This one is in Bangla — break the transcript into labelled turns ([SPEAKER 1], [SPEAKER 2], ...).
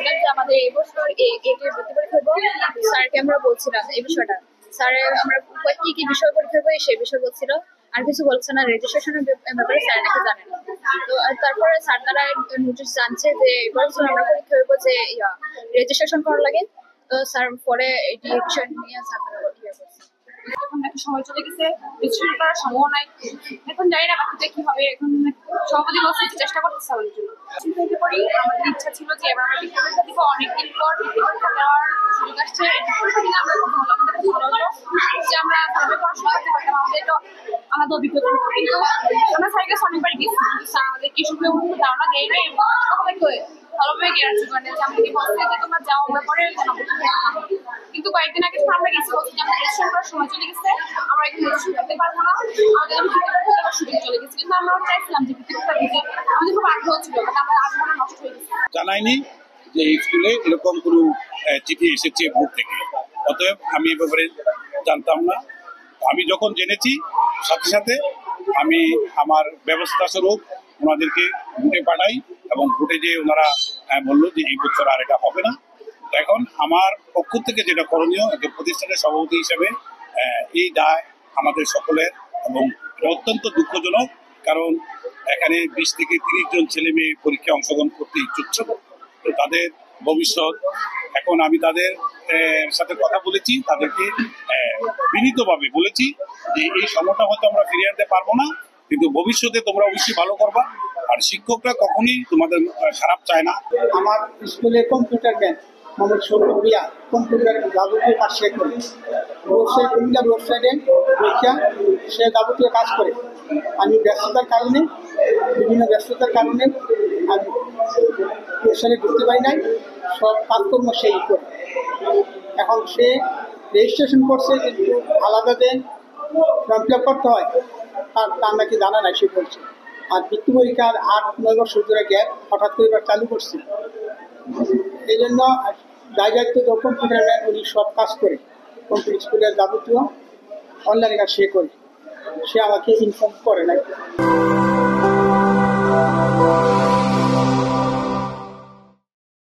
[SPEAKER 1] বলছিলেন যে আমাদের এই বছর এটার ভর্তি পরীক্ষা হইব। স্যারকে আমরা বলছিলাম এই বিষয়টা, স্যার আমরা কি কি বিষয় পরীক্ষা হইব সেই বিষয় বলছিল, আর কিছু বলছে না। রেজিস্ট্রেশনের ব্যাপারে স্যার নাকি জানেন। তো তারপরে স্যার তারা নোটিশ জানছে যে এই বছর আমরা পরীক্ষা হইব যে রেজিস্ট্রেশন করা লাগে। তো স্যার পরে এই বিষয় নিয়ে স্যার তারা
[SPEAKER 2] এখন নাকি সময় চলে গেছে, রেজিস্ট্রেশন করার সময় নাই। এখন জানি না বাকিটা কি হবে। এখন সভাপতি বলছে চেষ্টা করতেছে আমাদের জন্য। চিন্তা করি আমাদের ইচ্ছা ছিল যে এবার আমরা বৃত্তি পরীক্ষা দিব, অনেকদিন পর বৃত্তি পরীক্ষা দেওয়ার সুযোগ আসছে। পরীক্ষা দিলে আমরা খুব ভালো, আমাদের খুব ভালো হতো যে আমরা ভাবে পড়াশোনা করতে পারতাম, আমাদের একটা আলাদা অভিজ্ঞতা হতো। কিন্তু আমরা স্যারের কাছে অনেকবার গেছি, স্যার আমাদের কিছু ধারণা দেয় নাই এবং আমাদের ভালোভাবে জ্ঞান করে যে আমাদেরকে বলতে যে তোমরা যাও, আমরা পরে কিন্তু কয়েকদিন আগে আমরা গেছি বলছি যে আমরা রেজিস্ট্রেশন করার সময় চলে গেছে, আমরা এখানে রেজিস্ট্রেশন করতে পারবো না, আমাদের সুযোগ চলে গেছে। কিন্তু আমরা চাইছিলাম যে ভিত্তিটা দিতে, আমাদের খুব আগ্রহ ছিল, আমরা আগ্রহটা নষ্ট হয়ে গেছে।
[SPEAKER 3] জানাইনি যে এই স্কুলে এরকম কোনো চিঠি এসেছে বোর্ড থেকে, অতএব আমি এ ব্যাপারে জানতাম না। আমি যখন জেনেছি সাথে সাথে আমি আমার ব্যবস্থা স্বরূপ ওনাদেরকে ভোটে পাঠাই এবং ভোটে যে ওনারা বললো যে এই বছর আর এটা হবে না। এখন আমার পক্ষ থেকে যেটা করণীয়, একটা প্রতিষ্ঠানের সভাপতি হিসেবে এই দায় আমাদের সকলের, এবং অত্যন্ত দুঃখজনক। কারণ এখানে 20 থেকে 30 জন ছেলে মেয়ে পরীক্ষায় অংশগ্রহণ করতে ইচ্ছুক ছিল, তো তাদের ভবিষ্যৎ। এখন আমি তাদের সাথে কথা বলেছি, তাদেরকে বিনীতভাবে বলেছি যে এই সময়টা হয়তো আমরা ফিরিয়ে আনতে পারবো না, কিন্তু ভবিষ্যতে তোমরা অবশ্যই ভালো করবা। আর শিক্ষকরা কখনই তোমাদের খারাপ চায় না।
[SPEAKER 4] আমার স্কুলে কম্পিউটার জ্ঞান মোহাম্মদ সৌরভিয়া কম্পিউটার যাবতীয় কাজ সে করে, ওয়েবসাইট কম্পিউটার ওয়েবসাইটে পরীক্ষা সে যাবতীয় কাজ করে। আমি বিভিন্ন ব্যস্ততার কারণে আমি ওয়েবসাইটে ঢুকতে পারি নাই, সব কাজকর্ম সেই করে। এখন সে রেজিস্ট্রেশন করছে, কিন্তু আলাদা যে ফর্ম ফিল আপ করতে হয় তার নাকি জানা নাই, সে বলছে। আর বৃত্তি পরীক্ষার 8-9 বছর ধরে গ্যাপ হঠাৎ করে এবার চালু করছে। এই জন্য দায়িত্ব যখন কম্পিউটার ম্যান উনি সব কাজ করে, কম্পিউটার স্কুলের যাবতীয় অনলাইন কাজ সে করে, সে আমাকে ইনফর্ম করে নাই।